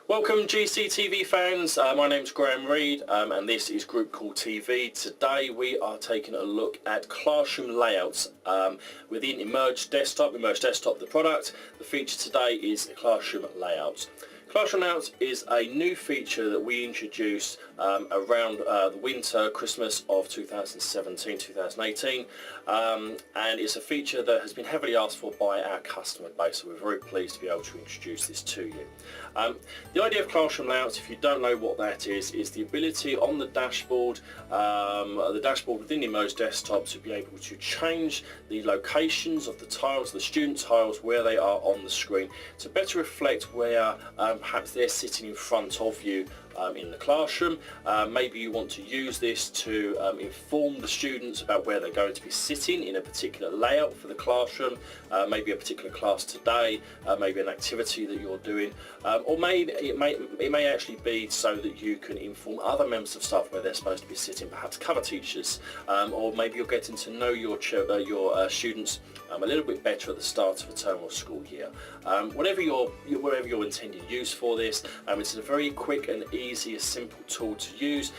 Welcome GCTV fans, my name's Graham Reed and this is Group Call TV. Today we are taking a look at classroom layouts within Emerge Desktop. Emerge Desktop, the product. The feature today is classroom layouts. Classroom layouts is a new feature that we introduced around the winter, Christmas of 2017-2018 and it's a feature that has been heavily asked for by our customer base, so we're very pleased to be able to introduce this to you. The idea of classroom layouts, if you don't know what that is the ability on the dashboard within the Emerge Desktop to be able to change the locations of the tiles, the student tiles, where they are on the screen to better reflect where perhaps they're sitting in front of you in the classroom. Maybe you want to use this to inform the students about where they're going to be sitting in a particular layout for the classroom, maybe a particular class today, maybe an activity that you're doing, or maybe it may actually be so that you can inform other members of staff where they're supposed to be sitting, perhaps cover teachers, or maybe you're getting to know your students a little bit better at the start of a term or school year. Whatever your intended use for this, it's a very quick and easy, a simple tool to use,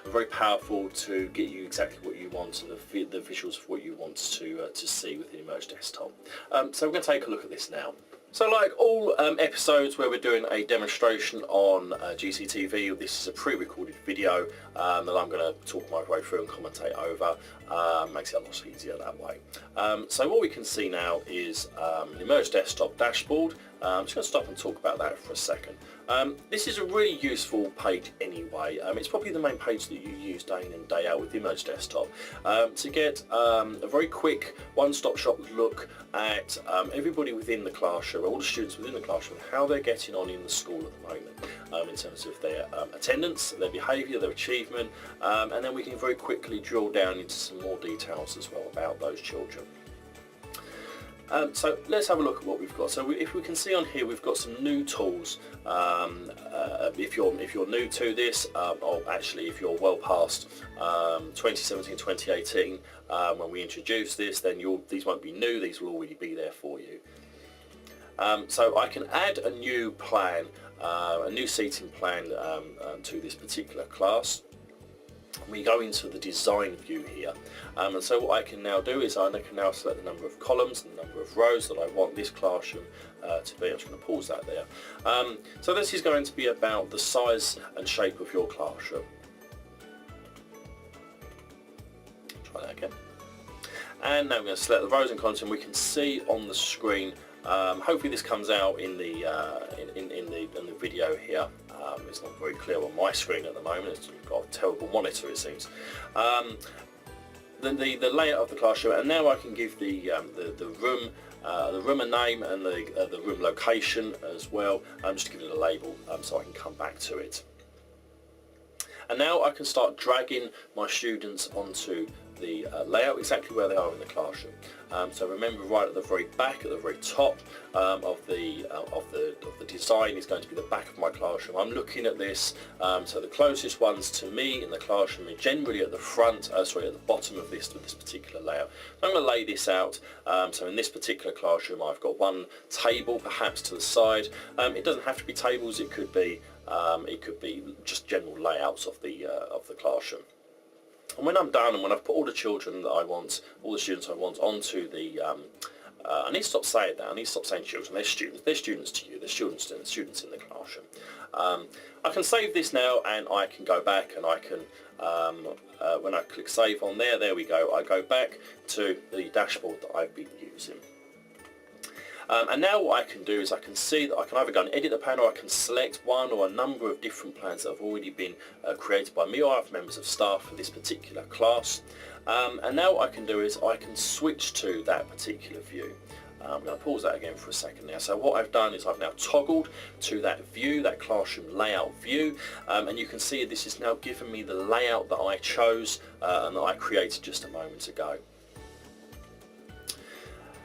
very powerful to get you exactly what you want and the visuals of what you want to see within Emerge Desktop. So we're going to take a look at this now. So like all episodes where we're doing a demonstration on GCTV, this is a pre-recorded video that I'm going to talk my way through and commentate over. Makes it a lot easier that way. So what we can see now is the Emerge Desktop dashboard. I'm just going to stop and talk about that for a second. This is a really useful page anyway. It's probably the main page that you use day in and day out with the Emerge Desktop to get a very quick one-stop shop look at everybody within the classroom, all the students within the classroom, how they're getting on in the school at the moment in terms of their attendance, their behaviour, their achievement, and then we can very quickly drill down into some more details as well about those children. So let's have a look at what we've got. So if we can see on here, we've got some new tools. If you're new to this, or actually if you're well past 2017-2018 when we introduced this, then these won't be new. These will already be there for you. So I can add a new plan, a new seating plan to this particular class. We go into the design view here, and so what I can now do is I can now select the number of columns and the number of rows that I want this classroom to be. I'm just going to pause that there. So this is going to be about the size and shape of your classroom. Try that again. And now I'm going to select the rows and columns, and we can see on the screen. Hopefully this comes out in the video here. It's not very clear on my screen at the moment. It's got a terrible monitor, it seems. The layout of the classroom, and now I can give the room a name and the room location as well. I'm just giving it a label so I can come back to it. And now I can start dragging my students onto the layout exactly where they are in the classroom. So remember, right at the very back, at the very top of the design is going to be the back of my classroom. I'm looking at this, so the closest ones to me in the classroom are generally at the front, at the bottom of this particular layout. So I'm going to lay this out. So in this particular classroom, I've got one table perhaps to the side. It doesn't have to be tables. It could be just general layouts of the classroom. And when I'm done, and when I've put all the children that I want, all the students I want onto the, I need to stop saying that. I need to stop saying children. They're students. They're students to you. They're students in the classroom. I can save this now, and I can go back, and I can, when I click save on there we go. I go back to the dashboard that I've been using. And now what I can do is I can see that I can either go and edit the plan, or I can select one or a number of different plans that have already been created by me or other members of staff for this particular class. And now what I can do is I can switch to that particular view. I'm going to pause that again for a second now. So what I've done is I've now toggled to that view, that classroom layout view, and you can see this is now giving me the layout that I chose and that I created just a moment ago.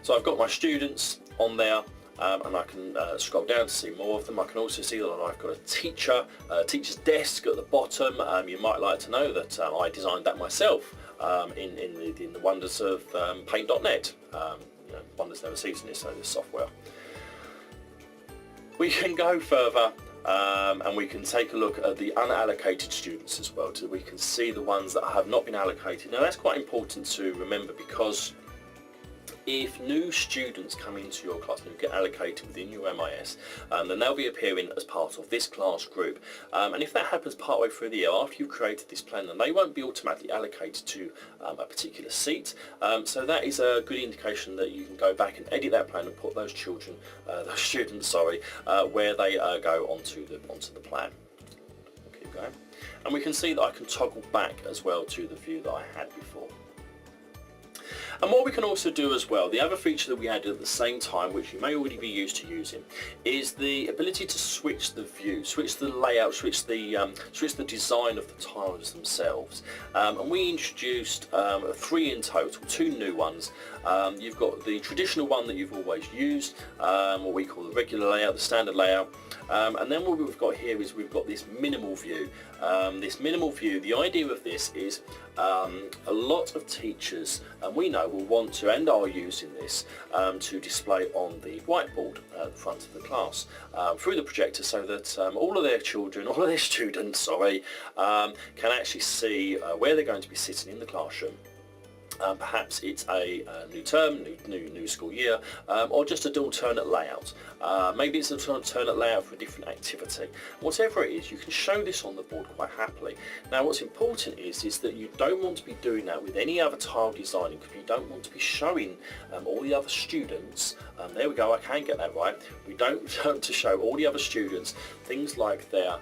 So I've got my students on there, and I can scroll down to see more of them. I can also see that I've got a teacher's desk at the bottom. You might like to know that I designed that myself in the wonders of paint.net. Wonders never cease in this software. We can go further and we can take a look at the unallocated students as well, so we can see the ones that have not been allocated. Now that's quite important to remember, because if new students come into your class and you get allocated within your MIS, then they'll be appearing as part of this class group. And if that happens partway through the year, after you've created this plan, then they won't be automatically allocated to a particular seat. So that is a good indication that you can go back and edit that plan and put those students, where they go onto the plan. Keep going. And we can see that I can toggle back as well to the view that I had before. And what we can also do as well, the other feature that we added at the same time, which you may already be used to using, is the ability to switch the view, switch the layout, switch the design of the tiles themselves. And we introduced 3 in total, 2 new ones. You've got the traditional one that you've always used, what we call the regular layout, the standard layout. And then what we've got here is we've got this minimal view. This minimal view, the idea of this is a lot of teachers, and we know, will want to and are using this to display on the whiteboard at the front of the class through the projector, so that all of their students can actually see where they're going to be sitting in the classroom. Perhaps it's a new term, new school year, or just an alternate layout. Maybe it's an alternate layout for a different activity. Whatever it is, you can show this on the board quite happily. Now what's important is that you don't want to be doing that with any other tile designing, because you don't want to be showing all the other students, there we go, I can get that right, we don't want to show all the other students things like their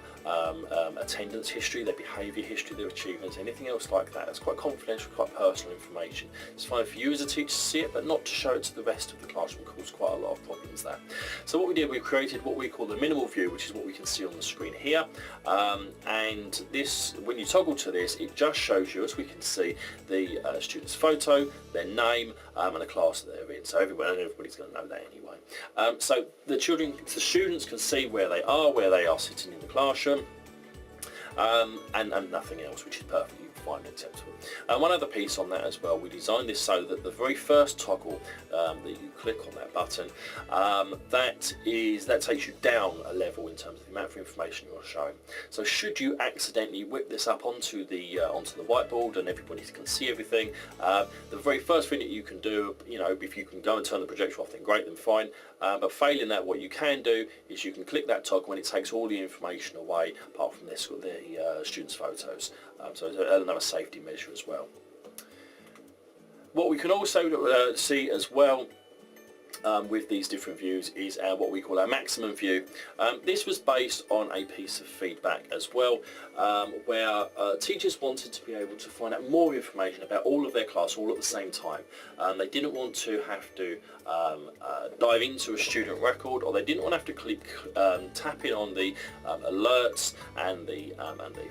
attendance history, their behaviour history, their achievements, anything else like that. It's quite confidential, quite personal information. It's fine for you as a teacher to see it, but not to show it to the rest of the classroom. It causes quite a lot of problems there. So what we did, we created what we call the minimal view, which is what we can see on the screen here. And this, when you toggle to this, it just shows you, as we can see, the student's photo, their name, and the class that they're in. So everybody's going to know that anyway. So the students can see where they are sitting in the classroom, and nothing else, which is perfectly fine and acceptable. One other piece on that as well, we designed this so that the very first toggle that you click on that button, that takes you down a level in terms of the amount of information you're showing. So should you accidentally whip this up onto the whiteboard and everybody can see everything, the very first thing that you can do, if you can go and turn the projector off, then great, then fine. But failing that, what you can do is you can click that toggle and it takes all the information away, apart from the students' photos. So it's another safety measure as well. What we can also see as well with these different views is what we call our maximum view. This was based on a piece of feedback as well, where teachers wanted to be able to find out more information about all of their class all at the same time. They didn't want to have to dive into a student record, or they didn't want to have to tap in on the alerts and the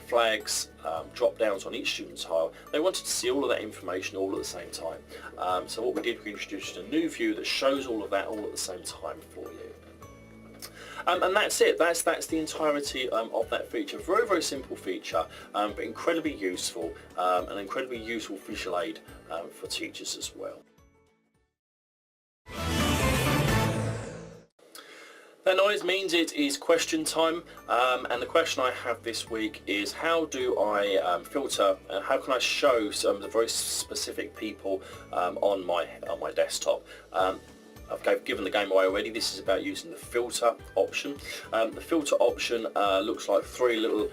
flags, drop downs on each student tile. They wanted to see all of that information all at the same time. So what we did, we introduced a new view that shows all of that all at the same time for you. And that's it. That's the entirety of that feature. Very, very simple feature, but incredibly useful, an incredibly useful visual aid for teachers as well. That noise means it is question time, and the question I have this week is, how do I filter and how can I show some of the very specific people on my desktop? I've given the game away already. This is about using the filter option. The filter option looks like three little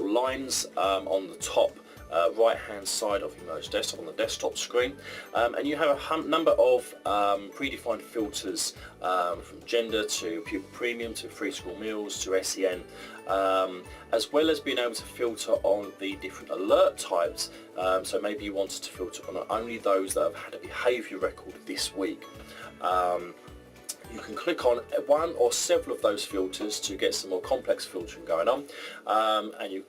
lines on the top right hand side of your Merge Desktop on the desktop screen, and you have a number of predefined filters, from gender to pupil premium to free school meals to SEN, as well as being able to filter on the different alert types. So maybe you wanted to filter on only those that have had a behaviour record this week. You can click on one or several of those filters to get some more complex filtering going on, and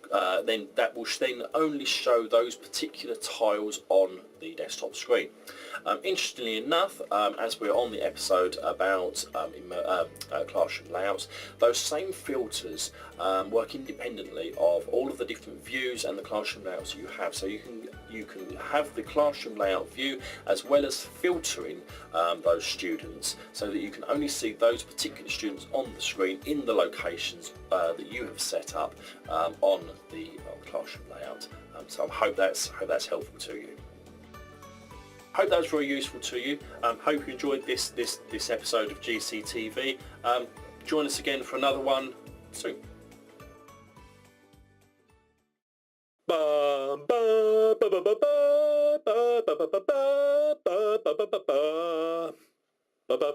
then that will then only show those particular tiles on the desktop screen. Interestingly enough, as we're on the episode about classroom layouts, those same filters work independently of all of the different views and the classroom layouts you have. So you you can have the classroom layout view as well as filtering those students so that you can only see those particular students on the screen in the locations that you have set up on the classroom layout. So I hope that's helpful to you. Hope that was very useful to you. Hope you enjoyed this episode of GCTV. Join us again for another one soon. Ba ba ba ba ba ba ba ba ba ba ba ba ba ba ba ba ba.